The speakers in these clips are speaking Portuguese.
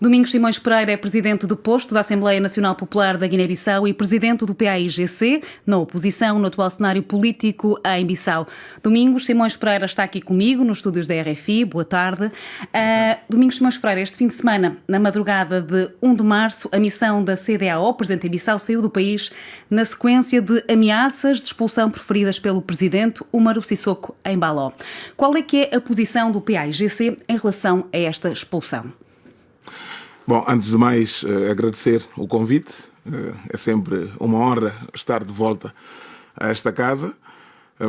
Domingos Simões Pereira é presidente do posto da Assembleia Nacional Popular da Guiné-Bissau e presidente do PAIGC, na oposição no atual cenário político em Bissau. Domingos Simões Pereira está aqui comigo nos estúdios da RFI. Boa tarde. Domingos Simões Pereira, este fim de semana, na madrugada de 1 de março, a missão da CEDEAO, presente em Bissau, saiu do país na sequência de ameaças de expulsão proferidas pelo presidente Umaru Sissoko Embalo. Qual é que é a posição do PAIGC em relação a esta expulsão? Bom, antes de mais, agradecer o convite. É sempre uma honra estar de volta a esta casa,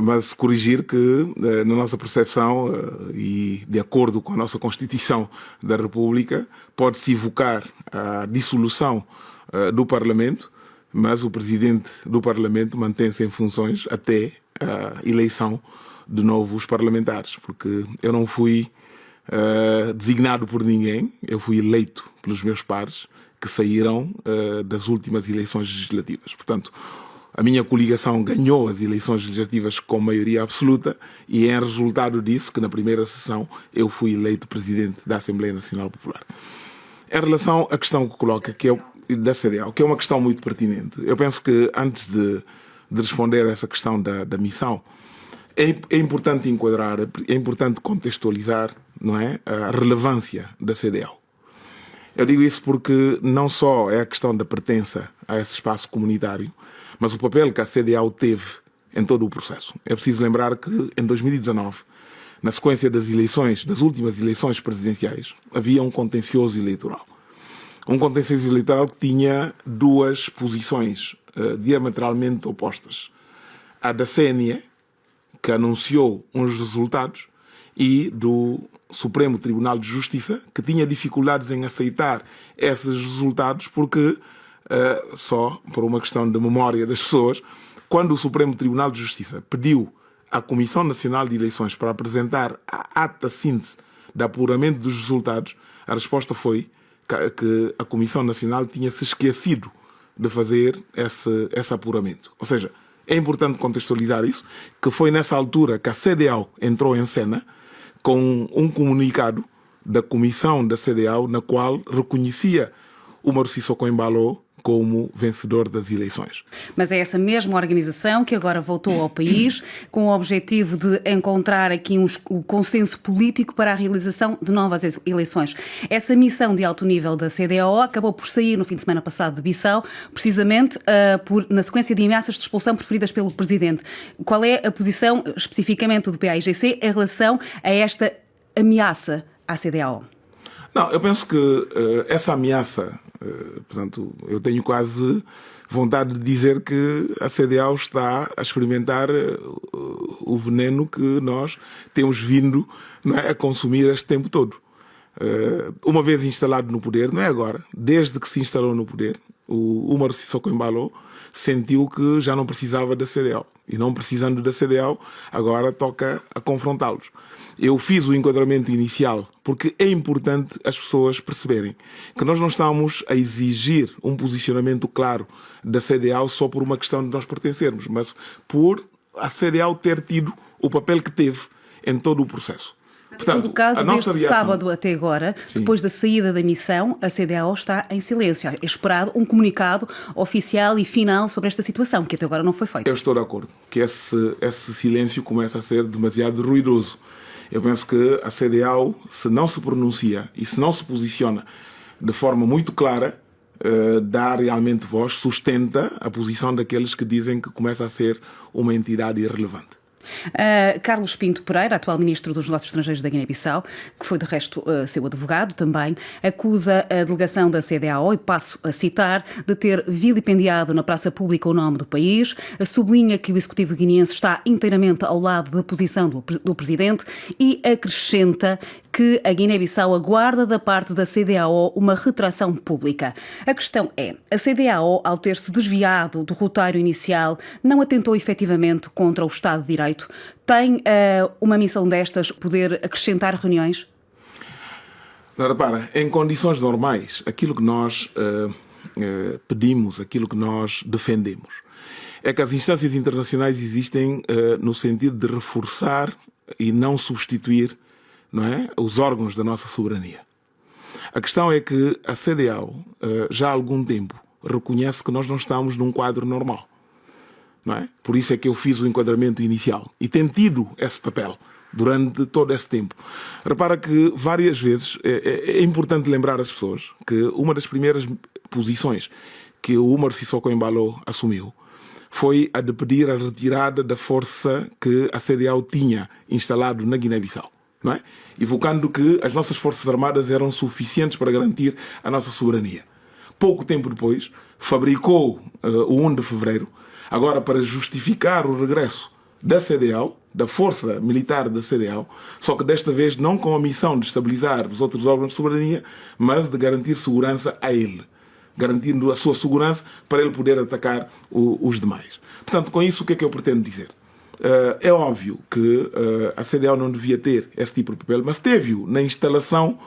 mas corrigir que, na nossa percepção e de acordo com a nossa Constituição da República, pode-se evocar a dissolução do Parlamento, mas o Presidente do Parlamento mantém-se em funções até a eleição de novos parlamentares, porque eu não fui designado por ninguém, eu fui eleito pelos meus pares que saíram das últimas eleições legislativas. Portanto, a minha coligação ganhou as eleições legislativas com maioria absoluta e é resultado disso que na primeira sessão eu fui eleito presidente da Assembleia Nacional Popular. Em relação à questão que coloca, que é da CEDEAO, que é uma questão muito pertinente, eu penso que antes de responder a essa questão da missão, é importante enquadrar, é importante contextualizar, não é, a relevância da CEDEAO. Eu digo isso porque não só é a questão da pertença a esse espaço comunitário, mas o papel que a CEDEAO teve em todo o processo. É preciso lembrar que em 2019, na sequência das eleições, das últimas eleições presidenciais, havia um contencioso eleitoral. Um contencioso eleitoral que tinha duas posições diametralmente opostas. A da CNE, que anunciou uns resultados, e do Supremo Tribunal de Justiça, que tinha dificuldades em aceitar esses resultados porque, só por uma questão de memória das pessoas, quando o Supremo Tribunal de Justiça pediu à Comissão Nacional de Eleições para apresentar a ata síntese de apuramento dos resultados, a resposta foi que a Comissão Nacional tinha se esquecido de fazer esse apuramento. Ou seja, é importante contextualizar isso, que foi nessa altura que a CEDEAO entrou em cena com um comunicado da comissão da CEDEAO na qual reconhecia Umaru Sissoko Embalo como vencedor das eleições. Mas é essa mesma organização que agora voltou ao país com o objetivo de encontrar aqui o consenso político para a realização de novas eleições. Essa missão de alto nível da CEDEAO acabou por sair no fim de semana passado de Bissau, precisamente na sequência de ameaças de expulsão proferidas pelo Presidente. Qual é a posição especificamente do PAIGC em relação a esta ameaça à CEDEAO? Não, eu penso que essa ameaça, portanto, eu tenho quase vontade de dizer que a CEDEAO está a experimentar o veneno que nós temos vindo, não é, a consumir este tempo todo. Uma vez instalado no poder, não é agora, desde que se instalou no poder, o Umaru Sissoko Embalo sentiu que já não precisava da CEDEAO. E não precisando da CEDEAO, agora toca a confrontá-los. Eu fiz o enquadramento inicial porque é importante as pessoas perceberem que nós não estamos a exigir um posicionamento claro da CEDEAO só por uma questão de nós pertencermos, mas por a CEDEAO ter tido o papel que teve em todo o processo. Portanto, em todo caso, desde sábado até agora, sim, depois da saída da missão, a CEDEAO está em silêncio. É esperado um comunicado oficial e final sobre esta situação, que até agora não foi feito. Eu estou de acordo que esse silêncio começa a ser demasiado ruidoso. Eu penso que a CEDEAO, se não se pronuncia e se não se posiciona de forma muito clara, dá realmente voz, sustenta a posição daqueles que dizem que começa a ser uma entidade irrelevante. Carlos Pinto Pereira, atual Ministro dos Negócios Estrangeiros da Guiné-Bissau, que foi de resto seu advogado também, acusa a delegação da CEDEAO, e passo a citar, de ter vilipendiado na praça pública o nome do país, sublinha que o Executivo guineense está inteiramente ao lado da posição do Presidente e acrescenta que a Guiné-Bissau aguarda da parte da CEDEAO uma retração pública. A questão é, a CEDEAO, ao ter-se desviado do roteiro inicial, não atentou efetivamente contra o Estado de Direito? Tem uma missão destas poder acrescentar reuniões? Não, repara, em condições normais, aquilo que nós pedimos, aquilo que nós defendemos, é que as instâncias internacionais existem no sentido de reforçar e não substituir, não é, os órgãos da nossa soberania. A questão é que a CEDEAO, já há algum tempo, reconhece que nós não estamos num quadro normal. Não é? Por isso é que eu fiz o enquadramento inicial. E tem tido esse papel durante todo esse tempo. Repara que várias vezes é importante lembrar às pessoas que uma das primeiras posições que o Umar Sissoko Embalo assumiu foi a de pedir a retirada da força que a CEDEAO tinha instalado na Guiné-Bissau, não é? Evocando que as nossas forças armadas eram suficientes para garantir a nossa soberania. Pouco tempo depois, fabricou o 1 de fevereiro, agora para justificar o regresso da CEDEAO, da força militar da CEDEAO, só que desta vez não com a missão de estabilizar os outros órgãos de soberania, mas de garantir segurança a ele, garantindo a sua segurança para ele poder atacar os demais. Portanto, com isso, o que é que eu pretendo dizer? É óbvio que a CEDEAO não devia ter esse tipo de papel, mas teve-o na instalação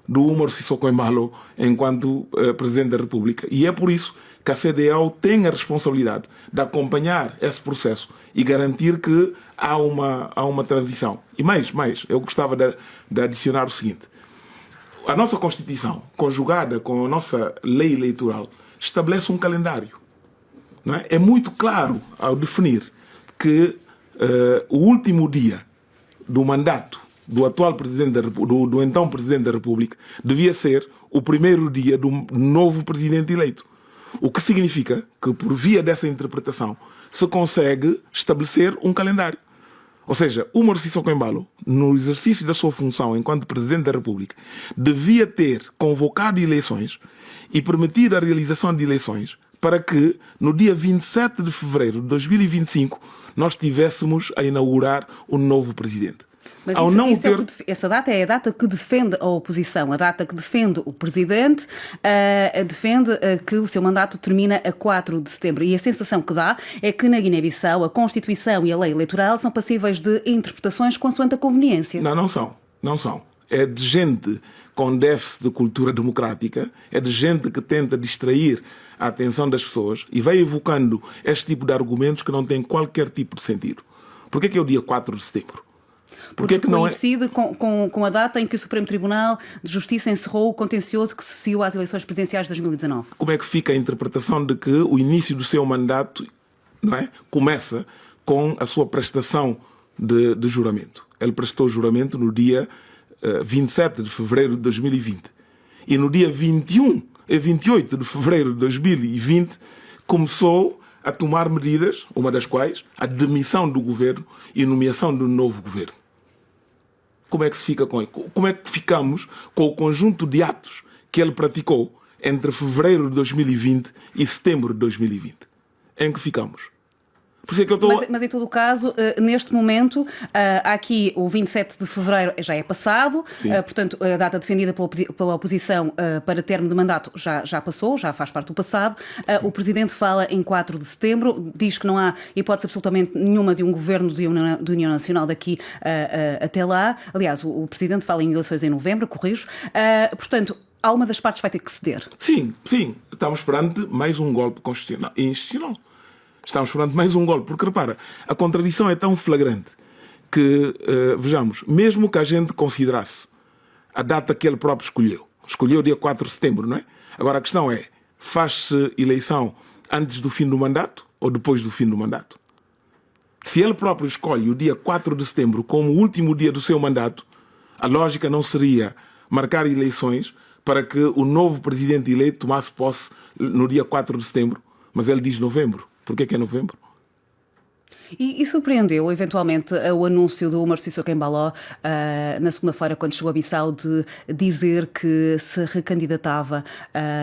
do Umar Sissoko Embalo enquanto Presidente da República. E é por isso que a CEDEAO tem a responsabilidade de acompanhar esse processo e garantir que há uma transição. E mais, eu gostava de adicionar o seguinte. A nossa Constituição, conjugada com a nossa lei eleitoral, estabelece um calendário. Não é? É muito claro ao definir que o último dia do mandato do atual Presidente do então Presidente da República devia ser o primeiro dia do novo Presidente eleito. O que significa que, por via dessa interpretação, se consegue estabelecer um calendário. Ou seja, o Umar Sissoko Embalo, no exercício da sua função enquanto Presidente da República, devia ter convocado eleições e permitir a realização de eleições para que, no dia 27 de fevereiro de 2025, nós tivéssemos a inaugurar um novo Presidente. Mas essa data é a data que defende a oposição, a data que defende o Presidente, defende que o seu mandato termina a 4 de setembro. E a sensação que dá é que na Guiné-Bissau a Constituição e a lei eleitoral são passíveis de interpretações consoante a conveniência. Não são. É de gente com déficit de cultura democrática, é de gente que tenta distrair a atenção das pessoas e vai evocando este tipo de argumentos que não têm qualquer tipo de sentido. Por que é o dia 4 de setembro? Porque coincide com a data em que o Supremo Tribunal de Justiça encerrou o contencioso que sucedeu às eleições presidenciais de 2019. Como é que fica a interpretação de que o início do seu mandato, não é, começa com a sua prestação de juramento? Ele prestou juramento no dia 27 de fevereiro de 2020. E no dia 28 de fevereiro de 2020 começou a tomar medidas, uma das quais a demissão do governo e nomeação do novo governo. Como é que se fica com isso? Como é que ficamos com o conjunto de atos que ele praticou entre fevereiro de 2020 e setembro de 2020? Em que ficamos? Por isso é que eu estou... Mas em todo o caso, neste momento, há aqui o 27 de fevereiro já é passado, portanto, a data defendida pela oposição para termo de mandato já passou, já faz parte do passado. O Presidente fala em 4 de setembro, diz que não há hipótese absolutamente nenhuma de um governo de União Nacional daqui até lá. Aliás, o Presidente fala em eleições em novembro, corrijo. Portanto, há uma das partes que vai ter que ceder. Sim. Estamos perante mais um golpe constitucional e institucional. Estamos perante mais um golpe, porque repara, a contradição é tão flagrante que, vejamos, mesmo que a gente considerasse a data que ele próprio escolheu dia 4 de setembro, não é? Agora a questão é, faz-se eleição antes do fim do mandato ou depois do fim do mandato? Se ele próprio escolhe o dia 4 de setembro como o último dia do seu mandato, a lógica não seria marcar eleições para que o novo presidente eleito tomasse posse no dia 4 de setembro, mas ele diz novembro. Por que é novembro? E surpreendeu, eventualmente, o anúncio do Umar Sissoko Embalo na segunda-feira, quando chegou a Bissau, de dizer que se recandidatava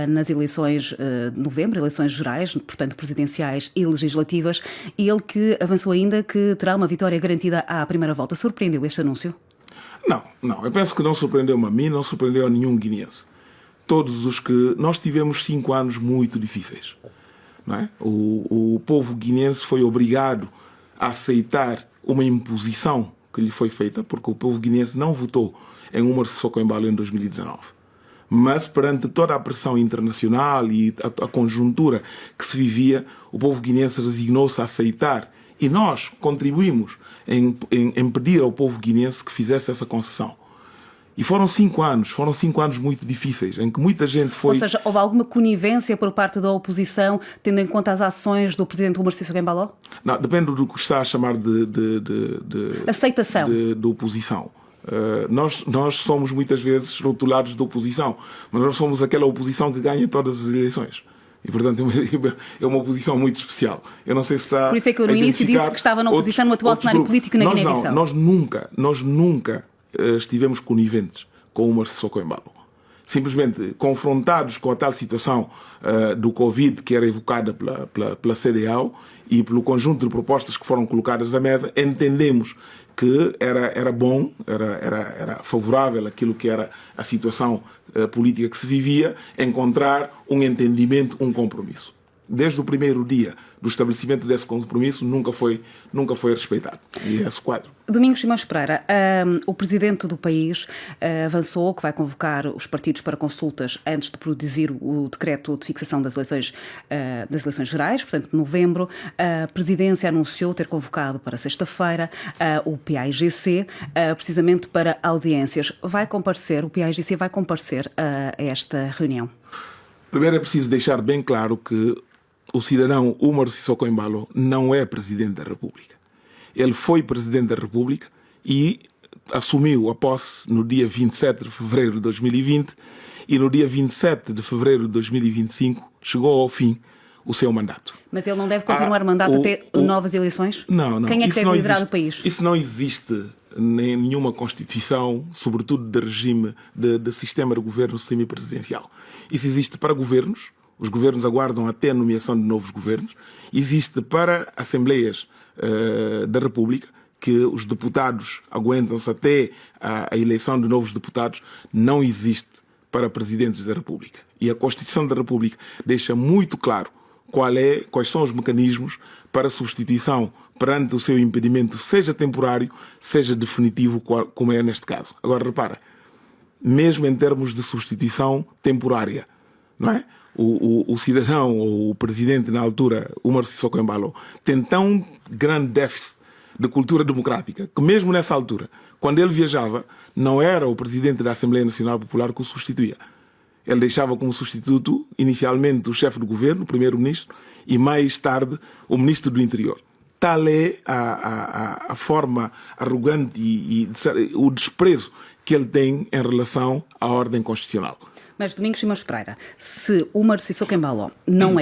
nas eleições de novembro, eleições gerais, portanto presidenciais e legislativas, e ele que avançou ainda que terá uma vitória garantida à primeira volta. Surpreendeu este anúncio? Não. Eu penso que não surpreendeu-me a mim, não surpreendeu a nenhum guineense. Todos os que... Nós tivemos 5 anos muito difíceis. Não é? O povo guineense foi obrigado a aceitar uma imposição que lhe foi feita, porque o povo guineense não votou em Umar Sissoko Embalo em 2019. Mas, perante toda a pressão internacional e a conjuntura que se vivia, o povo guineense resignou-se a aceitar. E nós contribuímos em pedir ao povo guineense que fizesse essa concessão. E foram 5 anos muito difíceis, em que muita gente foi... Ou seja, houve alguma conivência por parte da oposição, tendo em conta as ações do presidente Umar Sissoko Embalo? Não, depende do que está a chamar de aceitação. De oposição. Nós somos muitas vezes rotulados de oposição, mas nós somos aquela oposição que ganha todas as eleições. E, portanto, é uma oposição muito especial. Eu não sei se está. Por isso é que eu no início disse que estava na oposição no atual cenário político na Guiné-Bissau. Nós nunca estivemos coniventes com o Umar Sissoko Embalo. Simplesmente confrontados com a tal situação do Covid que era evocada pela CDAO e pelo conjunto de propostas que foram colocadas à mesa, entendemos que era bom, era favorável àquilo que era a situação política que se vivia, encontrar um entendimento, um compromisso. Desde o primeiro dia do estabelecimento desse compromisso, nunca foi respeitado. E é esse quadro. Domingos Simões Pereira, o presidente do país avançou que vai convocar os partidos para consultas antes de produzir o decreto de fixação das eleições gerais, portanto, de novembro. A presidência anunciou ter convocado para sexta-feira o PAIGC, precisamente para audiências. O PAIGC vai comparecer a esta reunião? Primeiro é preciso deixar bem claro que o cidadão Umar Sissoko Embalo não é Presidente da República. Ele foi Presidente da República e assumiu a posse no dia 27 de fevereiro de 2020 e no dia 27 de fevereiro de 2025 chegou ao fim o seu mandato. Mas ele não deve continuar mandato até novas eleições? Não. Quem é que deve liderar o país? Isso não existe em nenhuma Constituição, sobretudo de regime de sistema de governo semipresidencial. Isso existe para governos. Os governos aguardam até a nomeação de novos governos. Existe para assembleias da República, que os deputados aguentam-se até a eleição de novos deputados. Não existe para presidentes da República. E a Constituição da República deixa muito claro quais são os mecanismos para substituição perante o seu impedimento, seja temporário, seja definitivo, como é neste caso. Agora, repara, mesmo em termos de substituição temporária, não é? O cidadão ou o presidente na altura, Umar Sissoko Embalo, tem tão grande déficit de cultura democrática que mesmo nessa altura, quando ele viajava, não era o presidente da Assembleia Nacional Popular que o substituía. Ele deixava como substituto inicialmente o chefe do governo, o primeiro-ministro, e mais tarde o ministro do Interior. Tal é a forma arrogante e o desprezo que ele tem em relação à ordem constitucional. Mas, Domingos Simões Pereira, se Umar Sissoko Embalo não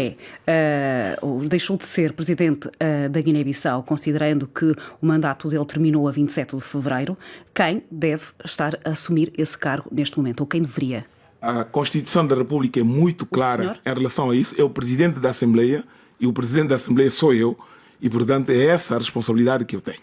ou deixou de ser presidente da Guiné-Bissau, considerando que o mandato dele terminou a 27 de fevereiro, quem deve estar a assumir esse cargo neste momento? Ou quem deveria? A Constituição da República é muito clara em relação a isso. É o presidente da Assembleia e o presidente da Assembleia sou eu e, portanto, é essa a responsabilidade que eu tenho.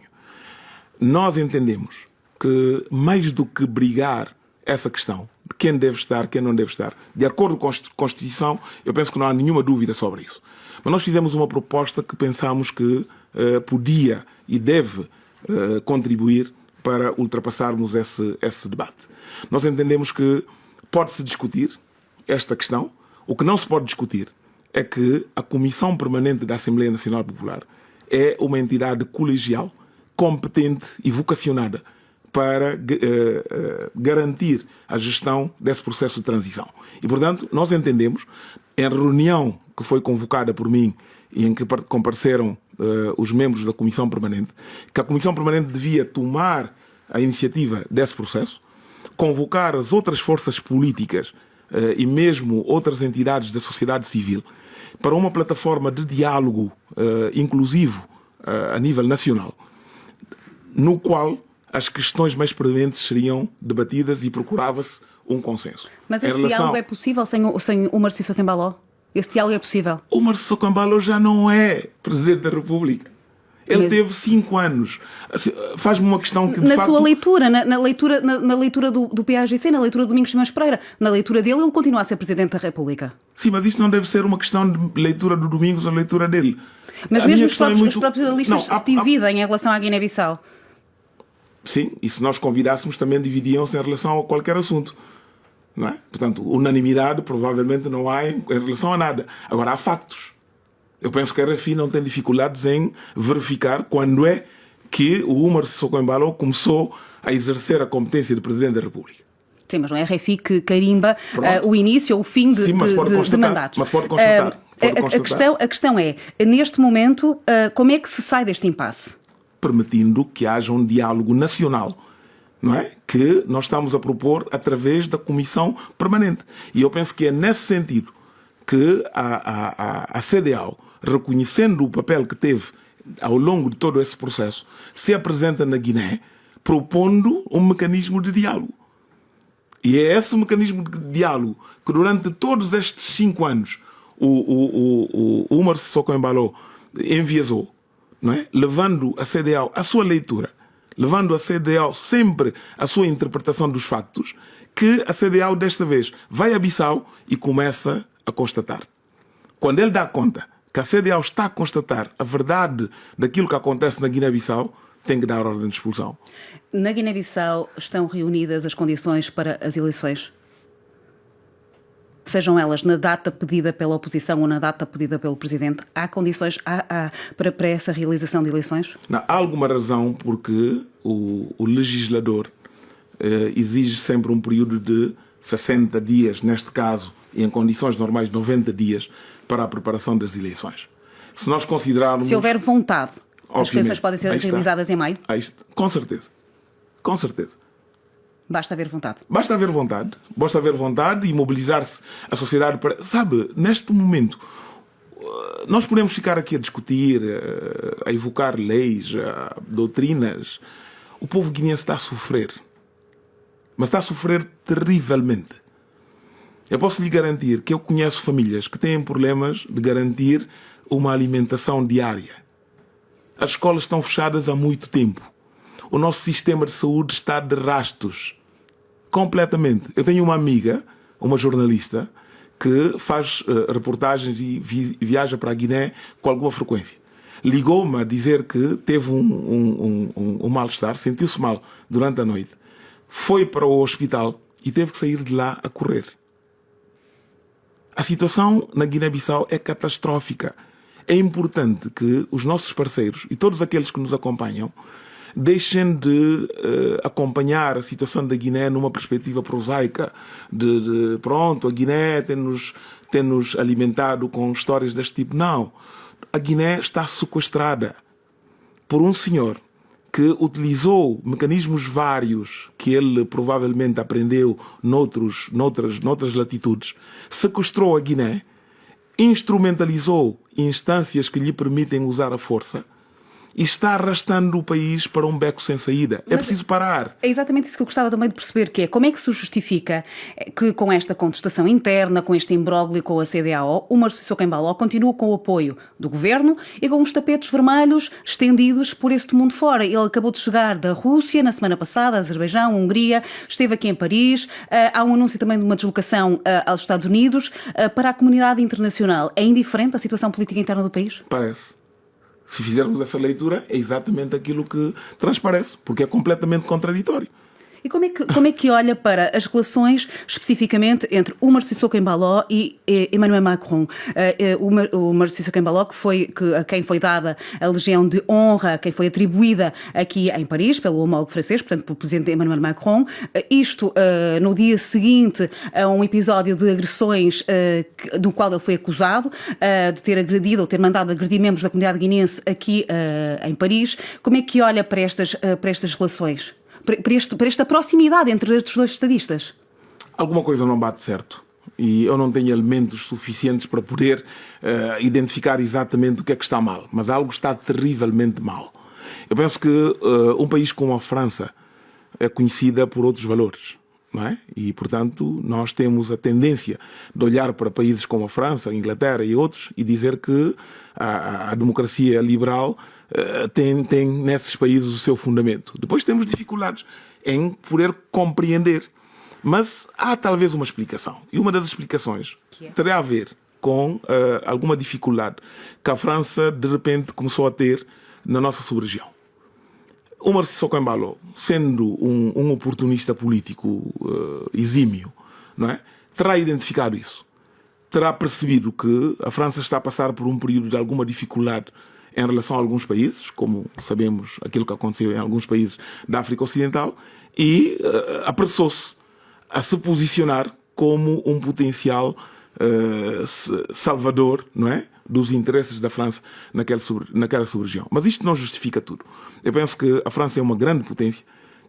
Nós entendemos que, mais do que brigar essa questão de quem deve estar, quem não deve estar, de acordo com a Constituição, eu penso que não há nenhuma dúvida sobre isso. Mas nós fizemos uma proposta que pensamos que podia e deve contribuir para ultrapassarmos esse debate. Nós entendemos que pode-se discutir esta questão. O que não se pode discutir é que a Comissão Permanente da Assembleia Nacional Popular é uma entidade colegial, competente e vocacionada para garantir a gestão desse processo de transição. E, portanto, nós entendemos, em reunião que foi convocada por mim e em que compareceram os membros da Comissão Permanente, que a Comissão Permanente devia tomar a iniciativa desse processo, convocar as outras forças políticas e mesmo outras entidades da sociedade civil para uma plataforma de diálogo inclusivo a nível nacional, no qual as questões mais prementes seriam debatidas e procurava-se um consenso. Mas esse diálogo é possível sem Umar Sissoko Embalo? Esse diálogo é possível? Umar Sissoko Embalo já não é Presidente da República. Ele teve 5 anos. Faz-me uma questão que, de facto... sua leitura, na leitura do PAGC, na leitura do Domingos Simões Pereira, na leitura dele, ele continua a ser Presidente da República. Sim, mas isto não deve ser uma questão de leitura do Domingos ou leitura dele. Mas mesmo os próprios analistas se dividem em relação à Guiné-Bissau. Sim, e se nós convidássemos também dividiam-se em relação a qualquer assunto. Não é? Portanto, unanimidade provavelmente não há em relação a nada. Agora, há factos. Eu penso que a RFI não tem dificuldades em verificar quando é que o Umar Sissoko Embalo começou a exercer a competência de Presidente da República. Sim, mas não é a RFI que carimba Pronto. o início ou o fim Sim, mas pode de constatar, mandatos. mas pode constatar. Pode constatar. A questão é, neste momento, como é que se sai deste impasse? Permitindo que haja um diálogo nacional, não é? Que nós estamos a propor através da Comissão Permanente. E eu penso que é nesse sentido que a CEDEAO, reconhecendo o papel que teve ao longo de todo esse processo, se apresenta na Guiné propondo um mecanismo de diálogo. E é esse mecanismo de diálogo que durante todos estes 5 anos o Umar Sissoko Embalo enviesou, não é? Levando a CEDEAO a sua leitura, levando a CEDEAO sempre a sua interpretação dos factos, que a CEDEAO desta vez vai a Bissau e começa a constatar. Quando ele dá conta que a CEDEAO está a constatar a verdade daquilo que acontece na Guiné-Bissau, tem que dar ordem de expulsão. Na Guiné-Bissau estão reunidas as condições para as eleições? Sejam elas na data pedida pela oposição ou na data pedida pelo Presidente, há condições para essa realização de eleições? Não, há alguma razão porque o legislador exige sempre um período de 60 dias, neste caso, e em condições normais 90 dias, para a preparação das eleições. Se nós considerarmos... Se houver vontade, as eleições podem ser realizadas em maio? Com certeza. Com certeza. Basta haver vontade. Basta haver vontade e mobilizar-se a sociedade para... Sabe, neste momento, nós podemos ficar aqui a discutir, a evocar leis, doutrinas. O povo guineense está a sofrer. Mas está a sofrer terrivelmente. Eu posso lhe garantir que eu conheço famílias que têm problemas de garantir uma alimentação diária. As escolas estão fechadas há muito tempo. O nosso sistema de saúde está de rastos. Completamente. Eu tenho uma amiga, uma jornalista, que faz reportagens e viaja para a Guiné com alguma frequência. Ligou-me a dizer que teve um mal-estar, sentiu-se mal durante a noite, foi para o hospital e teve que sair de lá a correr. A situação na Guiné-Bissau é catastrófica. É importante que os nossos parceiros e todos aqueles que nos acompanham deixem de acompanhar a situação da Guiné numa perspectiva prosaica pronto, a Guiné tem-nos alimentado com histórias deste tipo. Não. A Guiné está sequestrada por um senhor que utilizou mecanismos vários que ele provavelmente aprendeu noutras latitudes, sequestrou a Guiné, instrumentalizou instâncias que lhe permitem usar a força e está arrastando o país para um beco sem saída. É preciso parar. É exatamente isso que eu gostava também de perceber, que é como é que se justifica que com esta contestação interna, com este imbróglio com a CEDEAO, o Umar Sissoko Embalo continua com o apoio do governo e com os tapetes vermelhos estendidos por este mundo fora. Ele acabou de chegar da Rússia na semana passada, Azerbaijão, Hungria, esteve aqui em Paris. Há um anúncio também de uma deslocação aos Estados Unidos. Para a comunidade internacional, é indiferente a situação política interna do país? Parece. Se fizermos essa leitura, é exatamente aquilo que transparece, porque é completamente contraditório. E como é que olha para as relações especificamente entre Umar Sissoko Embalo e Emmanuel Macron? O Umar Sissoko Embalo, a quem foi dada a Legião de Honra, quem foi atribuída aqui em Paris pelo homólogo francês, portanto pelo presidente Emmanuel Macron, isto no dia seguinte a um episódio de agressões do qual ele foi acusado de ter agredido ou ter mandado agredir membros da comunidade guineense aqui em Paris. Como é que olha para estas relações? Para esta proximidade entre estes dois estadistas? Alguma coisa não bate certo. E eu não tenho elementos suficientes para poder identificar exatamente o que é que está mal. Mas algo está terrivelmente mal. Eu penso que um país como a França é conhecida por outros valores. Não é? E, portanto, nós temos a tendência de olhar para países como a França, a Inglaterra e outros e dizer que a democracia liberal tem nesses países o seu fundamento. Depois temos dificuldades em poder compreender. Mas há talvez uma explicação. E uma das explicações terá a ver com alguma dificuldade que a França, de repente, começou a ter na nossa sub-região. Umar Sissoko Embalo, sendo um oportunista político exímio, não é? Terá identificado isso. Terá percebido que a França está a passar por um período de alguma dificuldade em relação a alguns países, como sabemos aquilo que aconteceu em alguns países da África Ocidental, e apressou-se a se posicionar como um potencial salvador, não é, dos interesses da França naquela sub-região. Mas isto não justifica tudo. Eu penso que a França é uma grande potência,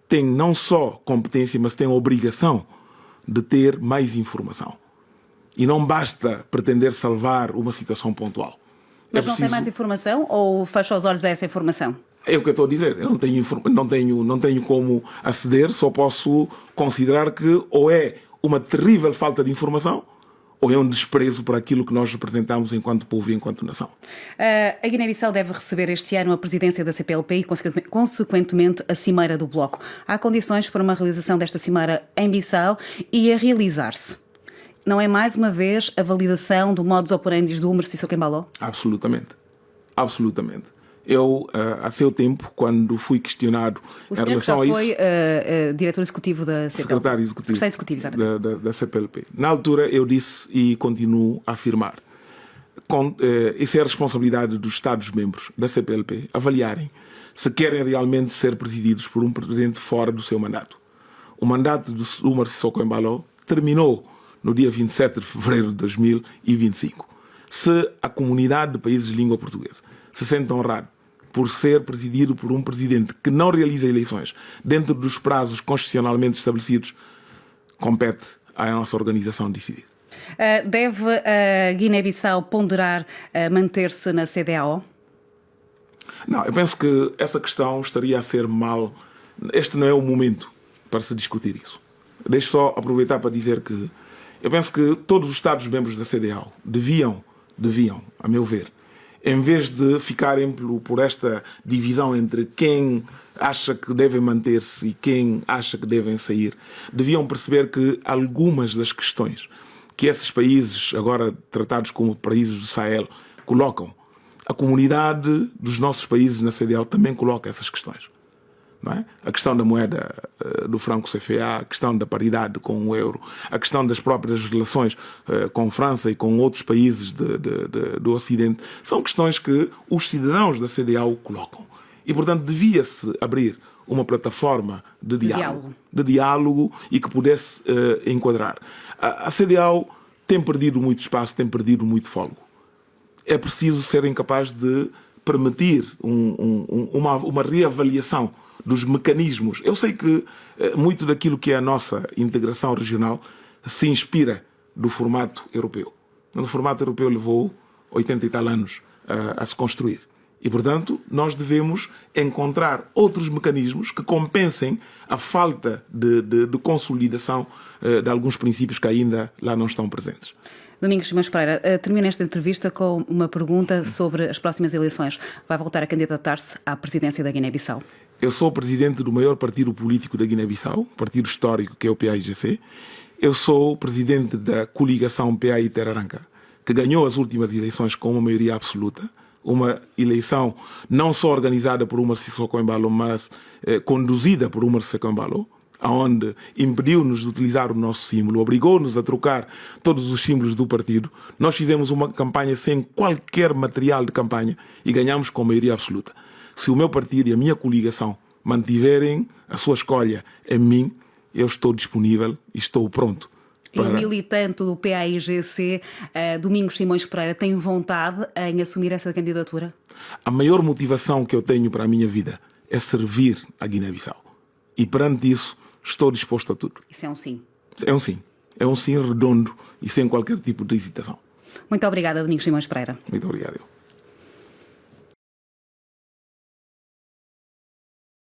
tem não só competência, mas tem a obrigação de ter mais informação. E não basta pretender salvar uma situação pontual. Mas não tem mais informação ou fecha os olhos a essa informação? É o que eu estou a dizer. Eu não tenho como aceder, só posso considerar que ou é uma terrível falta de informação ou é um desprezo por aquilo que nós representamos enquanto povo e enquanto nação. A Guiné-Bissau deve receber este ano a presidência da CPLP e, consequentemente, a Cimeira do Bloco. Há condições para uma realização desta Cimeira em Bissau e a realizar-se. Não é, mais uma vez, a validação do modus operandi do Umar Sissoko Embaló? Absolutamente. Absolutamente. Eu, há seu tempo, quando fui questionado em relação a isso... O senhor já foi diretor executivo da CPLP? Secretário executivo, da CPLP. Na altura eu disse e continuo a afirmar, isso é a responsabilidade dos Estados-membros da CPLP avaliarem se querem realmente ser presididos por um presidente fora do seu mandato. O mandato do Umar Sissoko Embaló terminou no dia 27 de fevereiro de 2025. Se a comunidade de países de língua portuguesa se sente honrado por ser presidido por um presidente que não realiza eleições dentro dos prazos constitucionalmente estabelecidos, compete à nossa organização decidir. Deve a Guiné-Bissau ponderar manter-se na CEDEAO? Não, eu penso que essa questão estaria a ser mal... Este não é o momento para se discutir isso. Deixo só aproveitar para dizer que eu penso que todos os Estados-membros da CEDEAO deviam, a meu ver, em vez de ficarem por esta divisão entre quem acha que devem manter-se e quem acha que devem sair, deviam perceber que algumas das questões que esses países, agora tratados como países do Sahel, colocam, a comunidade dos nossos países na CEDEAO também coloca essas questões. Não é? A questão da moeda do franco CFA, a questão da paridade com o euro, a questão das próprias relações com França e com outros países do Ocidente, são questões que os cidadãos da CEDEAO colocam. E, portanto, devia-se abrir uma plataforma de diálogo e que pudesse enquadrar. A CEDEAO tem perdido muito espaço, tem perdido muito fôlego. É preciso serem capazes de permitir uma reavaliação dos mecanismos. Eu sei que muito daquilo que é a nossa integração regional se inspira do formato europeu. O formato europeu levou 80 e tal anos a se construir. E, portanto, nós devemos encontrar outros mecanismos que compensem a falta de consolidação de alguns princípios que ainda lá não estão presentes. Domingos Simões Pereira, termina esta entrevista com uma pergunta sobre as próximas eleições. Vai voltar a candidatar-se à presidência da Guiné-Bissau? Eu sou presidente do maior partido político da Guiné-Bissau, partido histórico que é o PAIGC. Eu sou presidente da coligação PAI Terranca, que ganhou as últimas eleições com uma maioria absoluta. Uma eleição não só organizada por Umar Sissoko Embaló, mas conduzida por Umar Sissoko Embaló, onde impediu-nos de utilizar o nosso símbolo, obrigou-nos a trocar todos os símbolos do partido. Nós fizemos uma campanha sem qualquer material de campanha e ganhamos com maioria absoluta. Se o meu partido e a minha coligação mantiverem a sua escolha em mim, eu estou disponível e estou pronto. E o militante do PAIGC, Domingos Simões Pereira, tem vontade em assumir essa candidatura? A maior motivação que eu tenho para a minha vida é servir a Guiné-Bissau. E perante isso, estou disposto a tudo. Isso é um sim? É um sim. É um sim redondo e sem qualquer tipo de hesitação. Muito obrigada, Domingos Simões Pereira. Muito obrigado.